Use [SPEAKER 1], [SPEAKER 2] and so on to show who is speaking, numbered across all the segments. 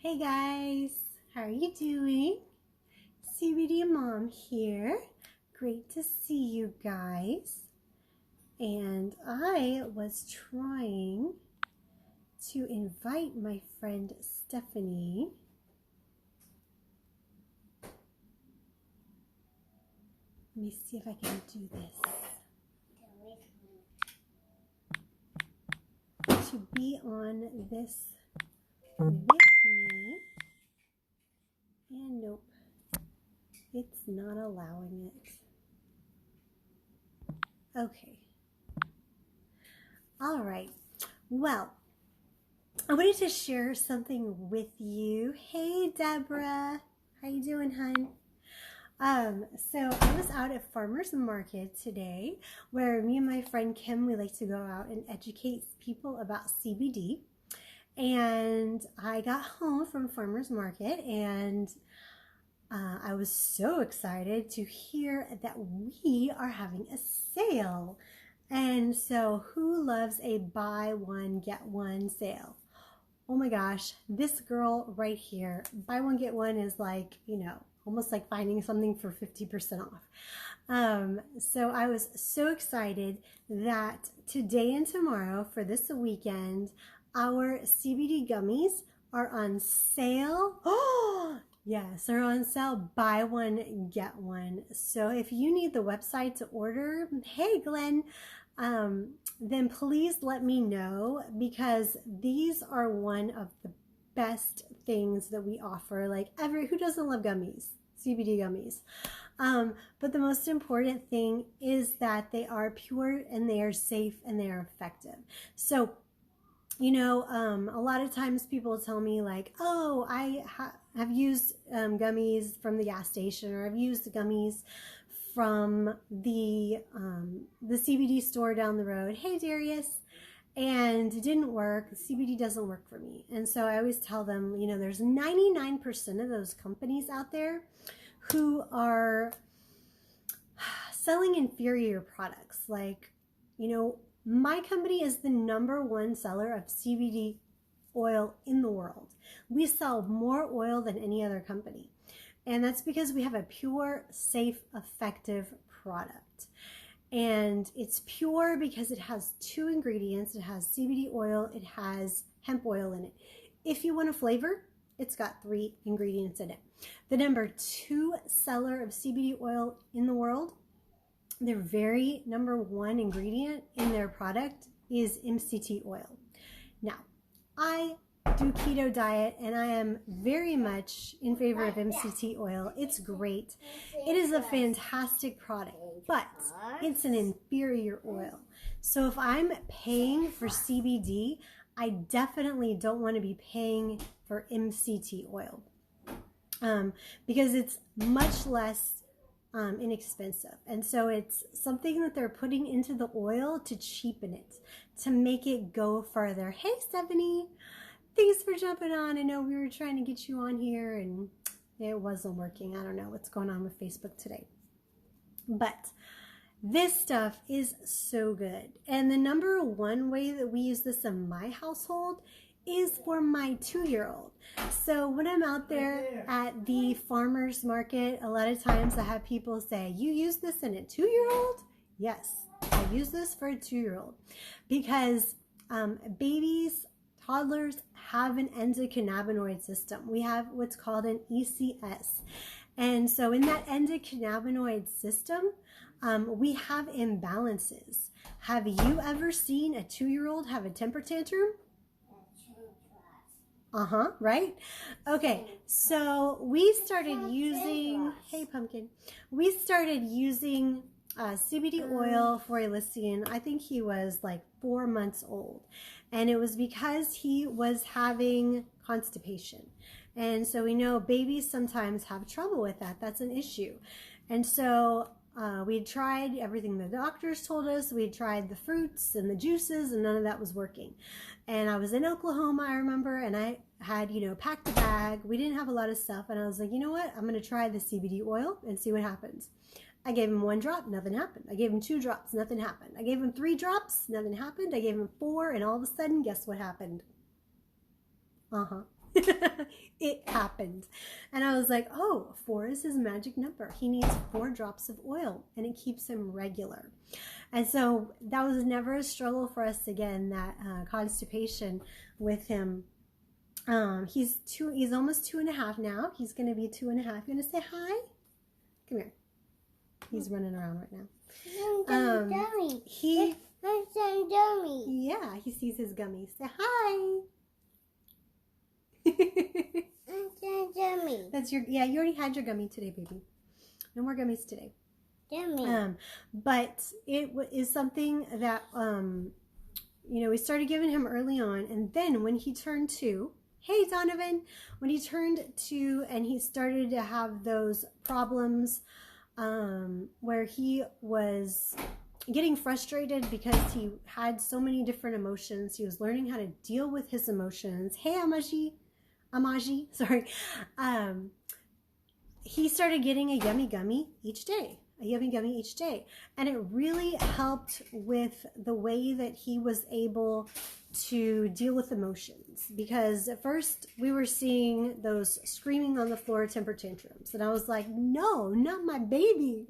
[SPEAKER 1] Hey guys, how are you doing? CBD Mom here. Great to see you guys. And I was trying to invite my friend Stephanie. Let me see if I can do this. To be on this with me. And nope, it's not allowing it. Okay. All right. Well, I wanted to share something with you. Hey, Deborah. How you doing, hon? So I was out at Farmer's Market today, where me and my friend Kim, we like to go out and educate people about CBD. And I got home from Farmer's Market and I was so excited to hear that we are having a sale. And so who loves a buy one, get one sale? Oh my gosh, this girl right here, buy one, get one is like, almost like finding something for 50% off. So I was so excited that today and tomorrow for this weekend, our CBD gummies are on sale. Oh, yes, they're on sale. Buy one, get one. So if you need the website to order, hey Glenn, then please let me know, because these are one of the best things that we offer. Like who doesn't love gummies? CBD gummies. But the most important thing is that they are pure and they are safe and they are effective. So a lot of times people tell me like, oh, I have used gummies from the gas station, or I've used the gummies from the CBD store down the road. Hey, Darius. And it didn't work. CBD doesn't work for me. And so I always tell them, there's 99% of those companies out there who are selling inferior products. Like, my company is the #1 seller of CBD oil in the world. We sell more oil than any other company. And that's because we have a pure, safe, effective product. And it's pure because it has 2 ingredients. It has CBD oil, it has hemp oil in it. If you want a flavor, it's got 3 ingredients in it. The #2 seller of CBD oil in the world, their very #1 ingredient in their product is MCT oil. Now, I do keto diet and I am very much in favor of MCT oil. It's great. It is a fantastic product, but it's an inferior oil. So if I'm paying for CBD, I definitely don't want to be paying for MCT oil because it's much less inexpensive. And so it's something that they're putting into the oil to cheapen it, to make it go further. Hey, Stephanie. Thanks for jumping on. I know we were trying to get you on here and it wasn't working. I don't know what's going on with Facebook today. But this stuff is so good. And the #1 way that we use this in my household is for my 2-year-old. So when I'm out there at the farmer's market, a lot of times I have people say, you use this in a 2-year-old? Yes, I use this for a 2-year-old because babies, toddlers have an endocannabinoid system. We have what's called an ECS. And so in that endocannabinoid system, we have imbalances. Have you ever seen a 2-year-old have a temper tantrum? Right? Okay, so we started using, hey pumpkin, we started using CBD oil for Elysian. I think he was like 4 months old. And it was because he was having constipation. And so we know babies sometimes have trouble with that. That's an issue. And so we had tried everything the doctors told us. We had tried the fruits and the juices, and none of that was working. And I was in Oklahoma, I remember, and I had, packed a bag. We didn't have a lot of stuff. And I was like, you know what? I'm going to try the CBD oil and see what happens. I gave him 1 drop, nothing happened. I gave him 2 drops, nothing happened. I gave him 3 drops, nothing happened. I gave him 4, and all of a sudden, guess what happened? It happened. And I was like, oh, 4 is his magic number. He needs 4 drops of oil, and it keeps him regular. And so that was never a struggle for us again, that constipation with him. He's almost 2.5 now. He's going to be 2.5. You want to say hi? Come here. He's running around right now. Yeah, he sees his gummies. Say hi. That's your, yeah, you already had your gummy today, baby. No more gummies today. But it is something that, we started giving him early on. And then when he turned 2, hey, Donovan, when he turned 2 and he started to have those problems where he was getting frustrated because he had so many different emotions. He was learning how to deal with his emotions. Hey, Amaji, sorry. He started getting a yummy gummy each day. And it really helped with the way that he was able to deal with emotions, because at first we were seeing those screaming on the floor temper tantrums, and I was like, no, not my baby.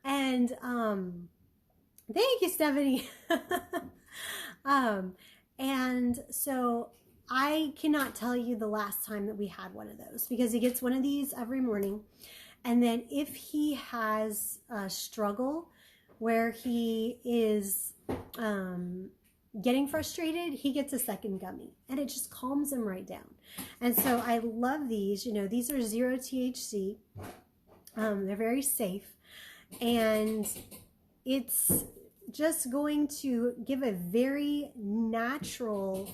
[SPEAKER 1] And thank you, Stephanie. And so I cannot tell you the last time that we had one of those, because he gets one of these every morning. And then if he has a struggle where he is getting frustrated, he gets a second gummy, and it just calms him right down. And so I love these. These are 0 THC. They're very safe, and it's just going to give a very natural,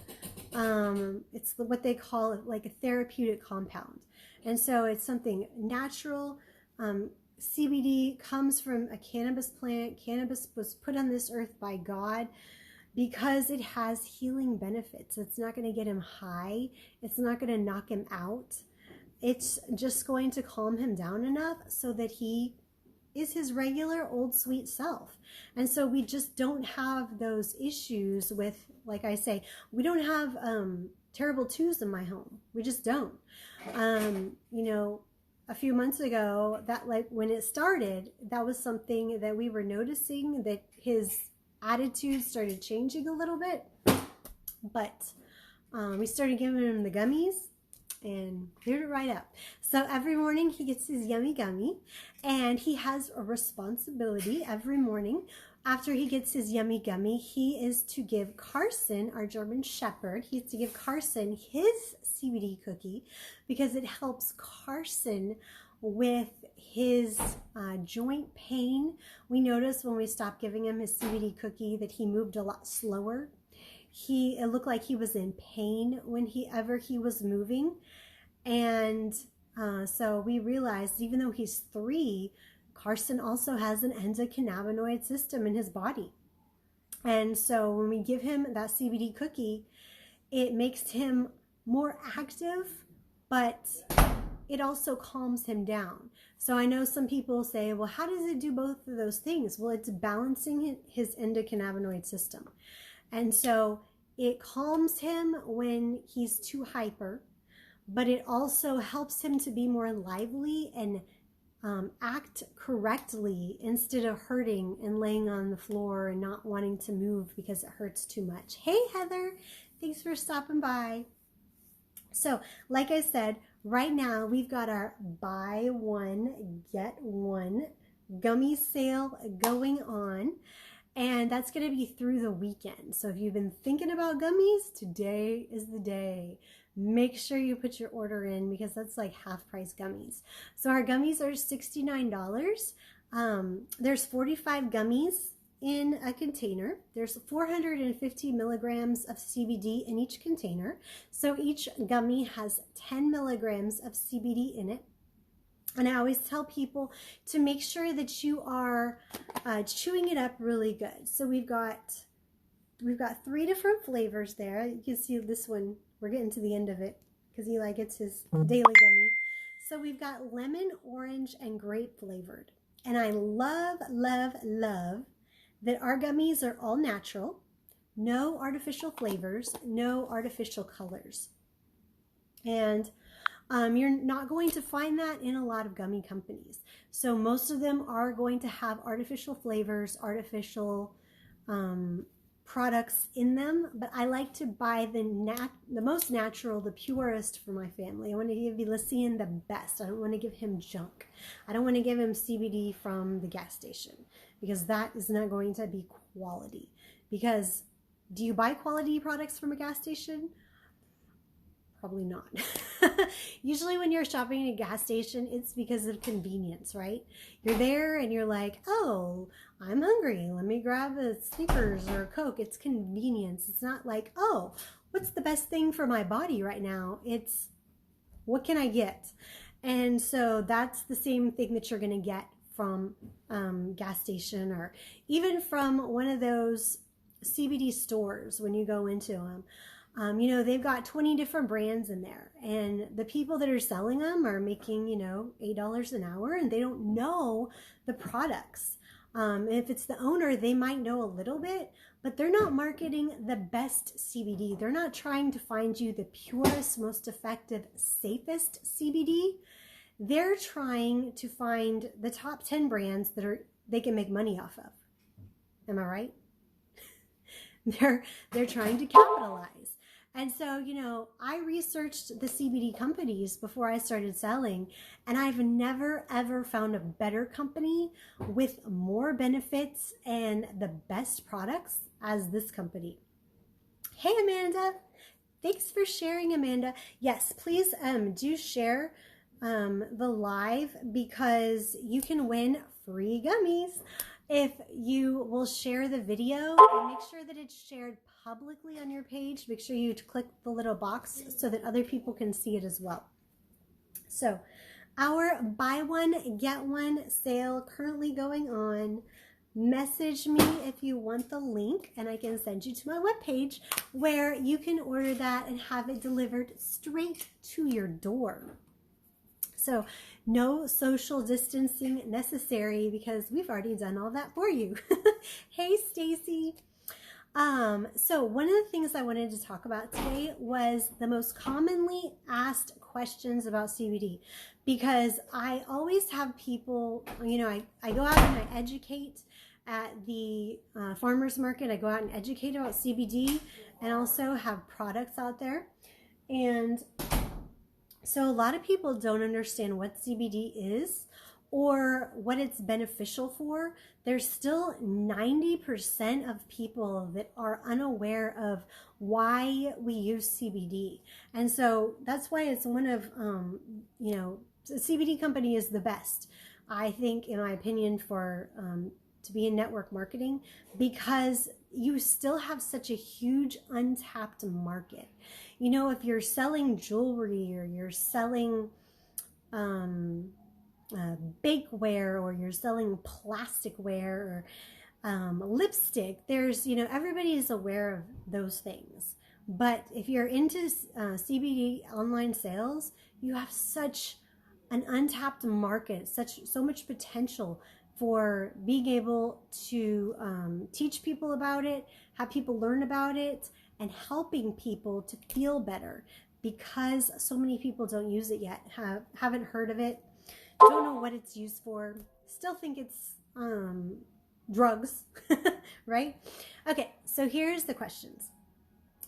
[SPEAKER 1] it's what they call it, like a therapeutic compound. And so it's something natural. CBD comes from a cannabis plant. Cannabis was put on this earth by God because it has healing benefits. It's not going to get him high. It's not going to knock him out. It's just going to calm him down enough so that he is his regular old sweet self. And so we just don't have those issues with, like I say, we don't have terrible twos in my home. We just don't. A few months ago, that, like, when it started, that was something that we were noticing, that his attitude started changing a little bit. But we started giving him the gummies and cleared it right up. So every morning he gets his yummy gummy, and he has a responsibility every morning. After he gets his yummy gummy, he is to give Carson, our German Shepherd, he is to give Carson his CBD cookie, because it helps Carson with his joint pain. We noticed when we stopped giving him his CBD cookie that he moved a lot slower. It looked like he was in pain whenever he was moving. And so we realized, even though he's 3, Carson also has an endocannabinoid system in his body. And so when we give him that CBD cookie, it makes him more active, but it also calms him down. So I know some people say, well, how does it do both of those things? Well, it's balancing his endocannabinoid system. And so it calms him when he's too hyper, but it also helps him to be more lively and act correctly instead of hurting and laying on the floor and not wanting to move because it hurts too much. Hey, Heather, thanks for stopping by. So, like I said, right now we've got our buy one, get one gummy sale going on. And that's going to be through the weekend. So if you've been thinking about gummies, today is the day. Make sure you put your order in, because that's like half price gummies. So our gummies are $69. There's 45 gummies in a container. There's 450 milligrams of CBD in each container. So each gummy has 10 milligrams of CBD in it. And I always tell people to make sure that you are chewing it up really good. So we've got 3 different flavors there. You can see this one. We're getting to the end of it because Eli gets his daily gummy. So we've got lemon, orange, and grape flavored. And I love, love, love that our gummies are all natural. No artificial flavors, no artificial colors. And you're not going to find that in a lot of gummy companies. So most of them are going to have artificial flavors, artificial products in them, but I like to buy the most natural, the purest for my family. I want to give Elysian the best. I don't want to give him junk. I don't want to give him CBD from the gas station, because that is not going to be quality. Because do you buy quality products from a gas station? Probably not. Usually when you're shopping at a gas station, it's because of convenience, right? You're there and you're like, oh, I'm hungry. Let me grab a Snickers or a Coke. It's convenience. It's not like, oh, what's the best thing for my body right now? It's, what can I get? And so that's the same thing that you're going to get from gas station, or even from one of those CBD stores when you go into them. You know, they've got 20 different brands in there, and the people that are selling them are making, you know, $8 an hour, and they don't know the products. And if it's the owner, they might know a little bit, but they're not marketing the best CBD. They're not trying to find you the purest, most effective, safest CBD. They're trying to find the top 10 brands that they can make money off of. Am I right? They're trying to capitalize. And so, you know, I researched the CBD companies before I started selling, and I've never ever found a better company with more benefits and the best products as this company. Hey, Amanda. Thanks for sharing, Amanda. Yes, please do share the live, because you can win free gummies if you will share the video, and make sure that it's shared publicly on your page. Make sure you click the little box so that other people can see it as well. So our buy one get one sale currently going on. Message me if you want the link, and I can send you to my webpage where you can order that and have it delivered straight to your door. So no social distancing necessary, because we've already done all that for you. Hey, Stacy. So one of the things I wanted to talk about today was the most commonly asked questions about CBD, because I always have people, you know, I go out and I educate at the farmer's market. I go out and educate about CBD, and also have products out there. And so a lot of people don't understand what CBD is or what it's beneficial for. There's still 90% of people that are unaware of why we use CBD. And so that's why it's one of, you know, the CBD company is the best, I think, in my opinion, for to be in network marketing, because you still have such a huge untapped market. You know, if you're selling jewelry, or you're selling bakeware, or you're selling plasticware, or lipstick, there's, you know, everybody is aware of those things. But if you're into CBD online sales, you have such an untapped market, so much potential for being able to teach people about it, have people learn about it, and helping people to feel better, because so many people don't use it yet, haven't heard of it, don't know what it's used for, still think it's drugs, right? Okay, so here's the questions.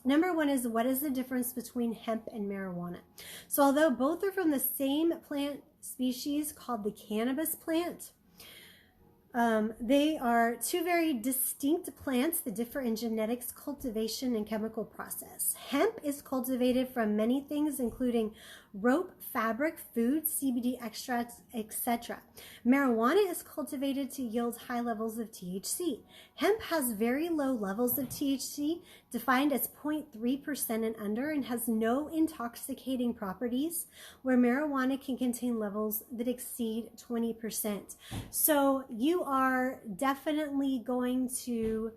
[SPEAKER 1] Number one is, what is the difference between hemp and marijuana? So although both are from the same plant species called the cannabis plant, they are two very distinct plants that differ in genetics, cultivation, and chemical process. Hemp is cultivated from many things, including rope, fabric, food, CBD extracts, etc. Marijuana is cultivated to yield high levels of THC. Hemp has very low levels of THC, defined as 0.3% and under, and has no intoxicating properties, where marijuana can contain levels that exceed 20%. So you are definitely going to,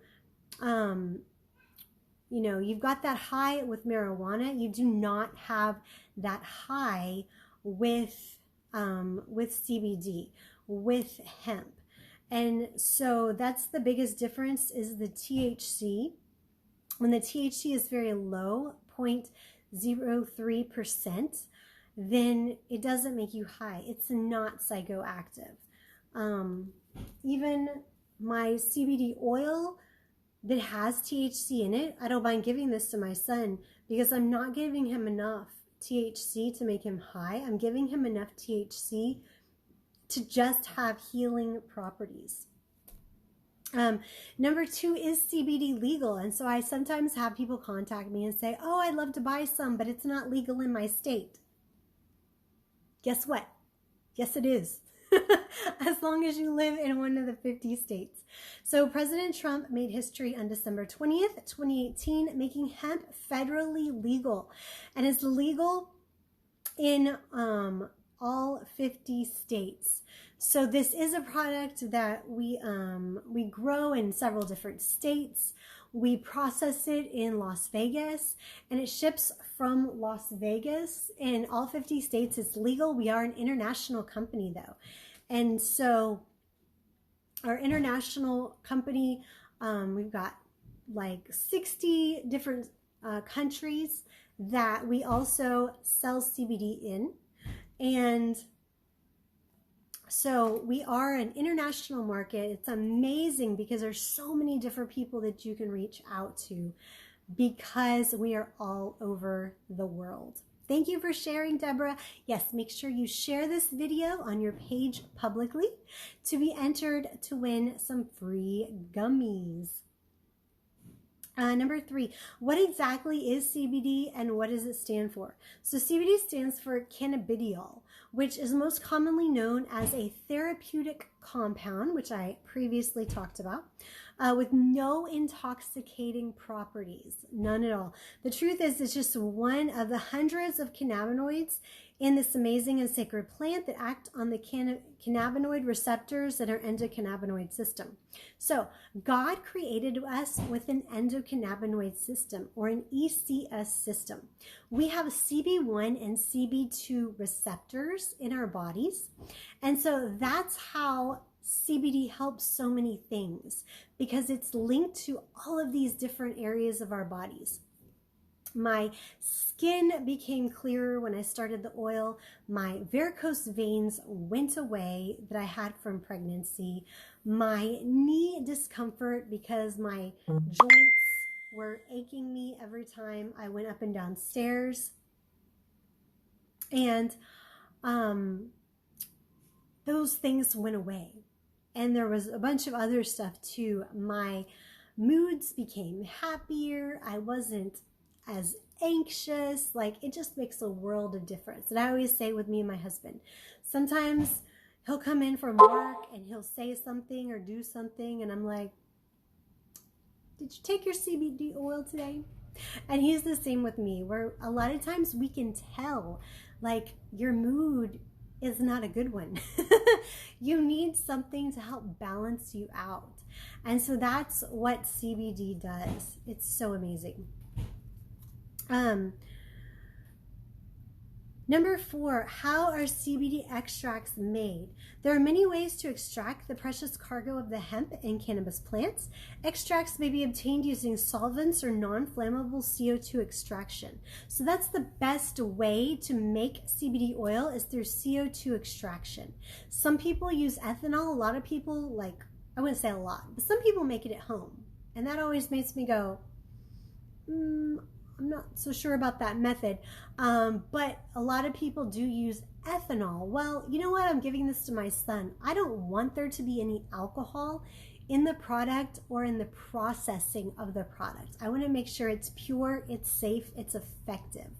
[SPEAKER 1] you know, you've got that high with marijuana. You do not have that high with CBD, with hemp. And so that's the biggest difference, is the THC. When the THC is very low, 0.03%, then it doesn't make you high. It's not psychoactive. Even my CBD oil that has THC in it, I don't mind giving this to my son because I'm not giving him enough THC to make him high. I'm giving him enough THC to just have healing properties. Number 2 is CBD legal. And so I sometimes have people contact me and say, oh, I'd love to buy some, but it's not legal in my state. Guess what? Yes, it is. As long as you live in one of the 50 states. So President Trump made history on December 20th, 2018, making hemp federally legal. And it's legal in all 50 states. So this is a product that we grow in several different states. We process it in Las Vegas, and it ships from Las Vegas. In all 50 states, it's legal. We are an international company, though. And so our international company, we've got like 60 different countries that we also sell CBD in. And so we are an international market. It's amazing because there's so many different people that you can reach out to because we are all over the world. Thank you for sharing, Deborah. Yes, make sure you share this video on your page publicly to be entered to win some free gummies. Number 3, what exactly is CBD and what does it stand for? So CBD stands for cannabidiol, which is most commonly known as a therapeutic compound, which I previously talked about, with no intoxicating properties, none at all. The truth is, it's just one of the hundreds of cannabinoids in this amazing and sacred plant that act on the cannabinoid receptors in our endocannabinoid system. So God created us with an endocannabinoid system, or an ECS system. We have CB1 and CB2 receptors in our bodies. And so that's how CBD helps so many things, because it's linked to all of these different areas of our bodies. My skin became clearer when I started the oil. My varicose veins went away that I had from pregnancy. My knee discomfort, because my joints were aching me every time I went up and down stairs. And those things went away. And there was a bunch of other stuff too. My moods became happier. I wasn't as anxious. Like, it just makes a world of difference. And I always say with me and my husband, sometimes he'll come in from work and he'll say something or do something, and I'm like, did you take your CBD oil today? And he's the same with me, where a lot of times we can tell, like, your mood is not a good one. You need something to help balance you out. And so that's what CBD does. It's so amazing. Number 4, how are CBD extracts made? There are many ways to extract the precious cargo of the hemp and cannabis plants. Extracts may be obtained using solvents or non-flammable CO2 extraction. So that's the best way to make CBD oil, is through CO2 extraction. Some people use ethanol. A lot of people, like, I wouldn't say a lot, but some people make it at home. And that always makes me go, I'm not so sure about that method, but a lot of people do use ethanol. Well, you know what? I'm giving this to my son. I don't want there to be any alcohol in the product or in the processing of the product. I want to make sure it's pure, it's safe, it's effective.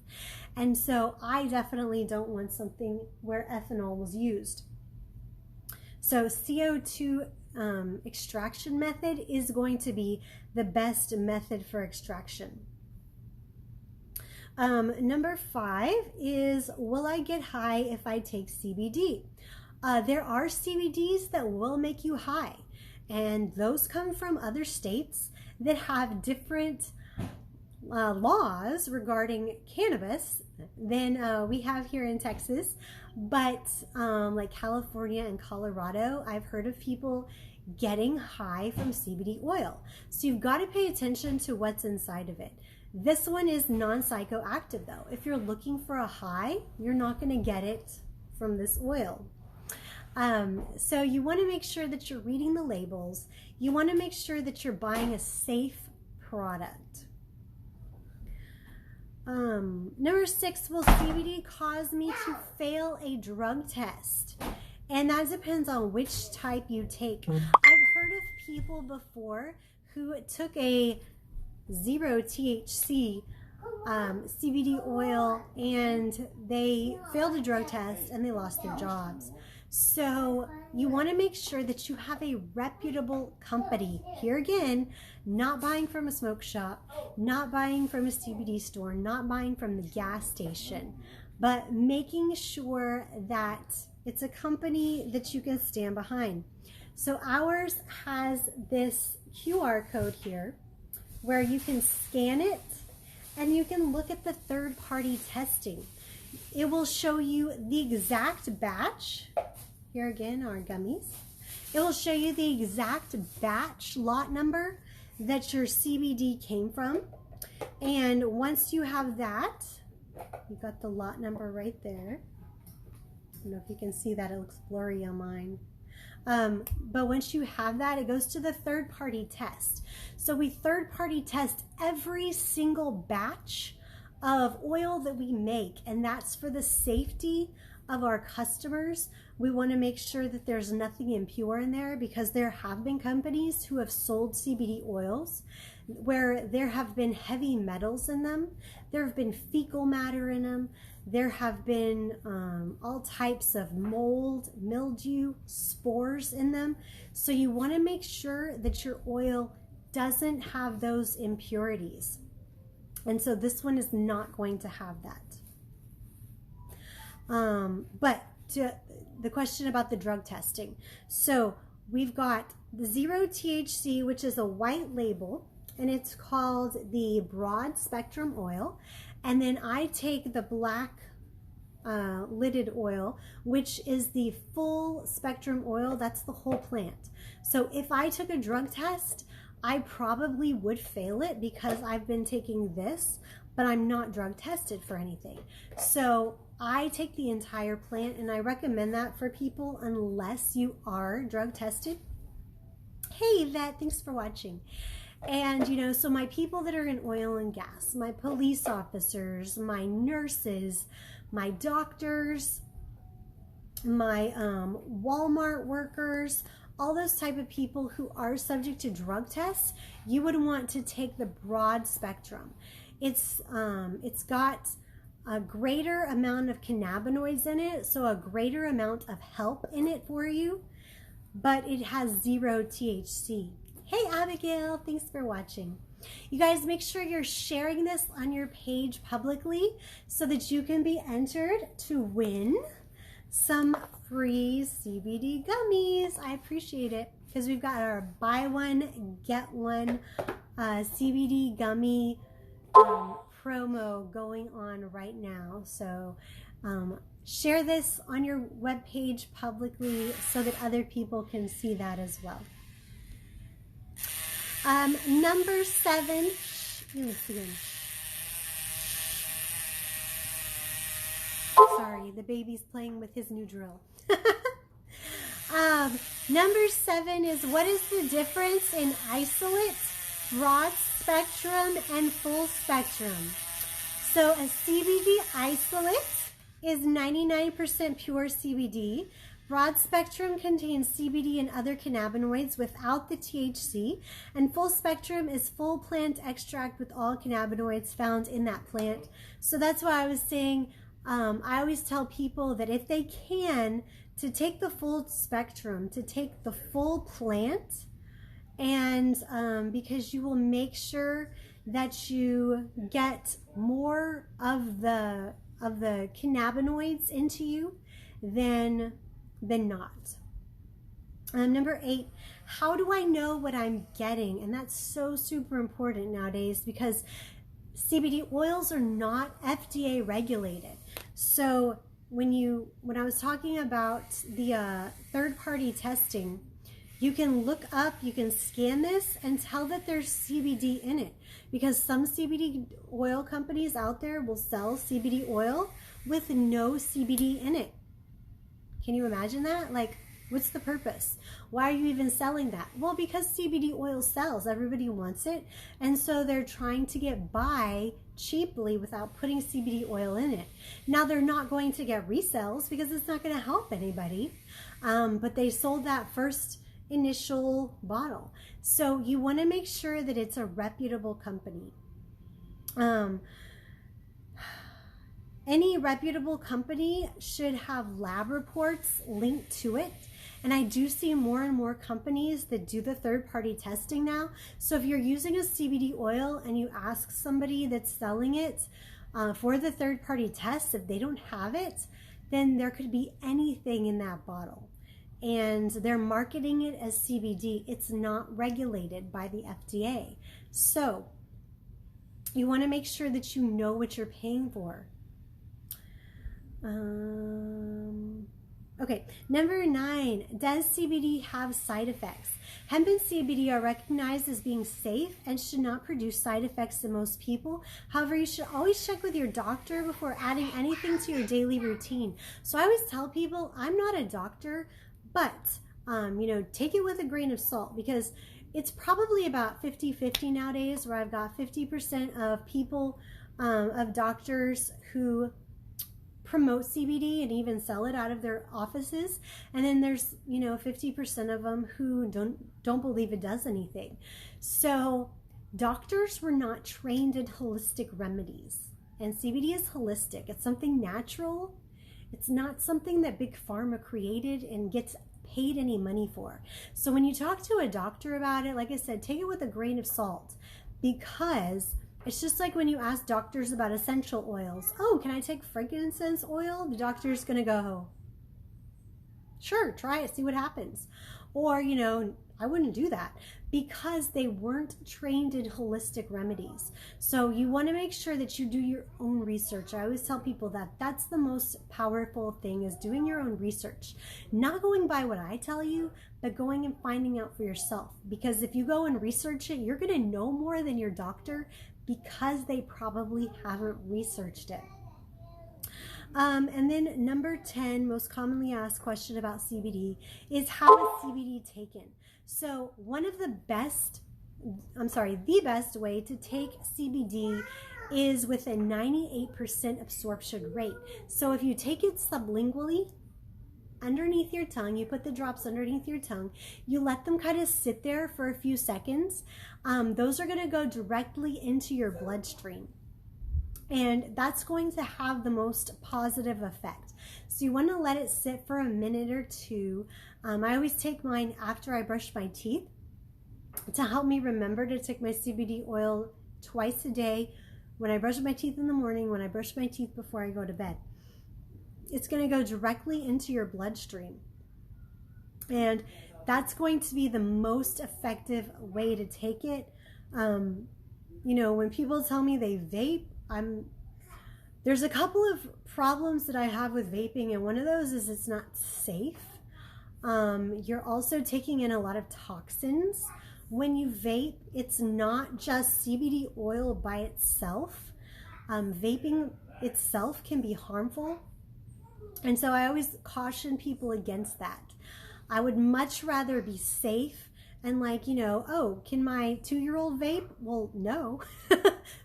[SPEAKER 1] And so I definitely don't want something where ethanol was used. So CO2 extraction method is going to be the best method for extraction. Number 5 is, will I get high if I take CBD? There are CBDs that will make you high, and those come from other states that have different laws regarding cannabis than we have here in Texas. But like California and Colorado, I've heard of people getting high from CBD oil. So you've got to pay attention to what's inside of it. This one is non-psychoactive though. If you're looking for a high, you're not going to get it from this oil. So you want to make sure that you're reading the labels. You want to make sure that you're buying a safe product. Number 6, will CBD cause me to fail a drug test? And that depends on which type you take. I've heard of people before who took a 0 THC CBD oil and they failed a drug test and they lost their jobs. So you want to make sure that you have a reputable company. Here again, not buying from a smoke shop, not buying from a CBD store, not buying from the gas station, but making sure that it's a company that you can stand behind. So ours has this QR code here where you can scan it and you can look at the third-party testing. It will show you the exact batch. Here again, our gummies. It will show you the exact batch lot number that your CBD came from. And once you have that, you got the lot number right there. I don't know if you can see that, it looks blurry on mine. But once you have that, it goes to the third-party test. So we third-party test every single batch of oil that we make, and that's for the safety of our customers. We want to make sure that there's nothing impure in there, because there have been companies who have sold CBD oils where there have been heavy metals in them. There have been fecal matter in them. There have been all types of mold, mildew, spores in them. So you want to make sure that your oil doesn't have those impurities. And so this one is not going to have that. But to the question about the drug testing. So we've got the 0 THC, which is a white label, and it's called the broad spectrum oil. And then I take the black lidded oil, which is the full spectrum oil. That's the whole plant. So if I took a drug test, I probably would fail it because I've been taking this, but I'm not drug tested for anything. So I take the entire plant, and I recommend that for people unless you are drug tested. Hey Yvette, thanks for watching. And you know, so my people that are in oil and gas, my police officers, my nurses, my doctors, my Walmart workers, all those type of people who are subject to drug tests, you would want to take the broad spectrum. It's got a greater amount of cannabinoids in it, so a greater amount of help in it for you, but it has 0 THC. Hey Abigail, thanks for watching. You guys, make sure you're sharing this on your page publicly so that you can be entered to win some free CBD gummies. I appreciate it, because we've got our buy one, get one CBD gummy promo going on right now. So share this on your webpage publicly so that other people can see that as well. Number 7, sorry, the baby's playing with his new drill. Number 7 is, what is the difference in isolate, broad spectrum, and full spectrum? So a CBD isolate is 99% pure CBD. Broad spectrum contains CBD and other cannabinoids without the THC, and full spectrum is full plant extract with all cannabinoids found in that plant. So that's why I was saying, I always tell people that if they can, to take the full spectrum, to take the full plant, and because you will make sure that you get more of the cannabinoids into you than not. Number 8, how do I know what I'm getting? And that's so super important nowadays, because CBD oils are not FDA regulated. So when I was talking about the third-party testing, You can look up, you can scan this and tell that there's CBD in it, because some CBD oil companies out there will sell CBD oil with no CBD in it. Can you imagine that? Like, what's the purpose? Why are you even selling that? Well, because CBD oil sells, everybody wants it, and so they're trying to get by cheaply without putting CBD oil in it. Now, they're not going to get resells because it's not going to help anybody, but they sold that first initial bottle. So you want to make sure that it's a reputable company. Any reputable company should have lab reports linked to it. And I do see more and more companies that do the third-party testing now. So if you're using a CBD oil and you ask somebody that's selling it for the third-party test, if they don't have it, then there could be anything in that bottle. And they're marketing it as CBD. It's not regulated by the FDA. So you want to make sure that you know what you're paying for. Okay, number 9, does CBD have side effects? Hemp and CBD are recognized as being safe and should not produce side effects in most people. However, you should always check with your doctor before adding anything to your daily routine. So I always tell people, I'm not a doctor, but you know, take it with a grain of salt, because it's probably about 50-50 nowadays, where I've got 50% of people, of doctors who promote CBD and even sell it out of their offices, and then there's, you know, 50% of them who don't believe it does anything. So doctors were not trained in holistic remedies, and CBD is holistic. It's something natural. It's not something that Big Pharma created and gets paid any money for. So when you talk to a doctor about it, like I said, take it with a grain of salt, because it's just like when you ask doctors about essential oils. Oh, can I take frankincense oil? The doctor's going to go, sure, try it, see what happens. Or, you know, I wouldn't do that, because they weren't trained in holistic remedies. So you want to make sure that you do your own research. I always tell people that that's the most powerful thing, is doing your own research. Not going by what I tell you, but going and finding out for yourself. Because if you go and research it, you're going to know more than your doctor, because they probably haven't researched it. And then number 10, most commonly asked question about CBD is, how is CBD taken? So one of the best way to take CBD is with a 98% absorption rate. So if you take it sublingually, underneath your tongue, you put the drops underneath your tongue, you let them kind of sit there for a few seconds. Those are going to go directly into your bloodstream, and that's going to have the most positive effect. So you want to let it sit for a minute or two. I always take mine after I brush my teeth to help me remember to take my CBD oil twice a day, when I brush my teeth in the morning, when I brush my teeth before I go to bed. It's going to go directly into your bloodstream, and that's going to be the most effective way to take it. You know, when people tell me they vape, there's a couple of problems that I have with vaping, and one of those is it's not safe. You're also taking in a lot of toxins. When you vape, it's not just CBD oil by itself. Vaping itself can be harmful. And so I always caution people against that. I would much rather be safe and, like, you know, oh, can my 2-year-old vape? Well, no,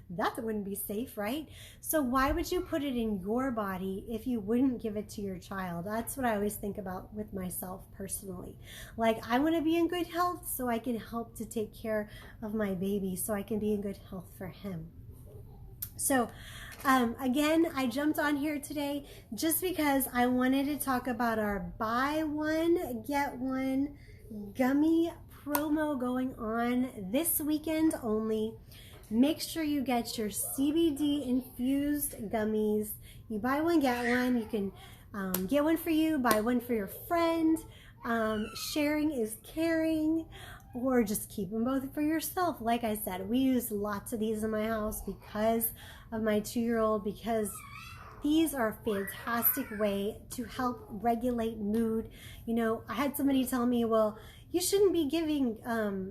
[SPEAKER 1] that wouldn't be safe, right? So why would you put it in your body if you wouldn't give it to your child? That's what I always think about with myself personally. Like, I want to be in good health so I can help to take care of my baby, so I can be in good health for him. So again, I jumped on here today just because I wanted to talk about our buy one, get one gummy promo going on this weekend only. Make sure you get your CBD infused gummies. You buy one, get one. You can get one for you, buy one for your friend. Sharing is caring. Or just keep them both for yourself. Like I said, we use lots of these in my house because of my 2-year-old, because these are a fantastic way to help regulate mood. You know, I had somebody tell me, well, you shouldn't be giving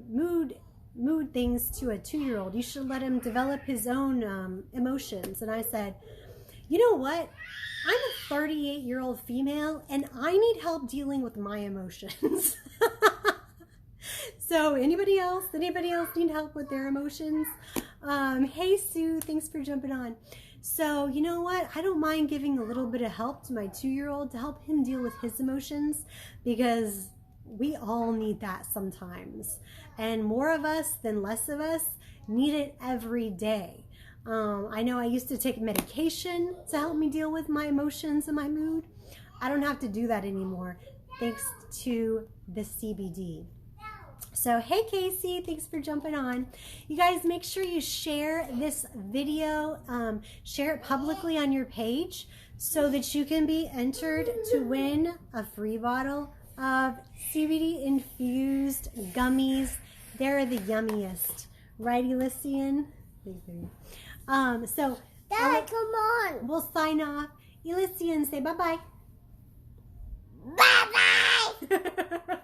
[SPEAKER 1] mood things to a 2-year-old. You should let him develop his own emotions. And I said, you know what? I'm a 38-year-old female, and I need help dealing with my emotions. So anybody else need help with their emotions? Hey, Sue, thanks for jumping on. So you know what? I don't mind giving a little bit of help to my 2-year-old to help him deal with his emotions, because we all need that sometimes. And more of us than less of us need it every day. I know I used to take medication to help me deal with my emotions and my mood. I don't have to do that anymore, thanks to the CBD. So, hey Casey, thanks for jumping on. You guys, make sure you share this video, share it publicly on your page so that you can be entered to win a free bottle of CBD infused gummies. They're the yummiest. Right, Elysian? So,
[SPEAKER 2] Dad, come on.
[SPEAKER 1] We'll sign off. Elysian, say bye-bye.
[SPEAKER 2] Bye-bye.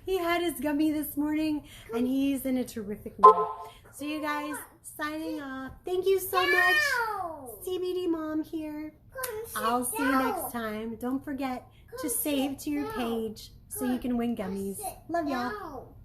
[SPEAKER 1] He had his gummy this morning, and he's in a terrific mood. So you guys, signing off. Thank you so much. CBD Mom here. I'll see you next time. Don't forget to save to your page so you can win gummies. Love y'all.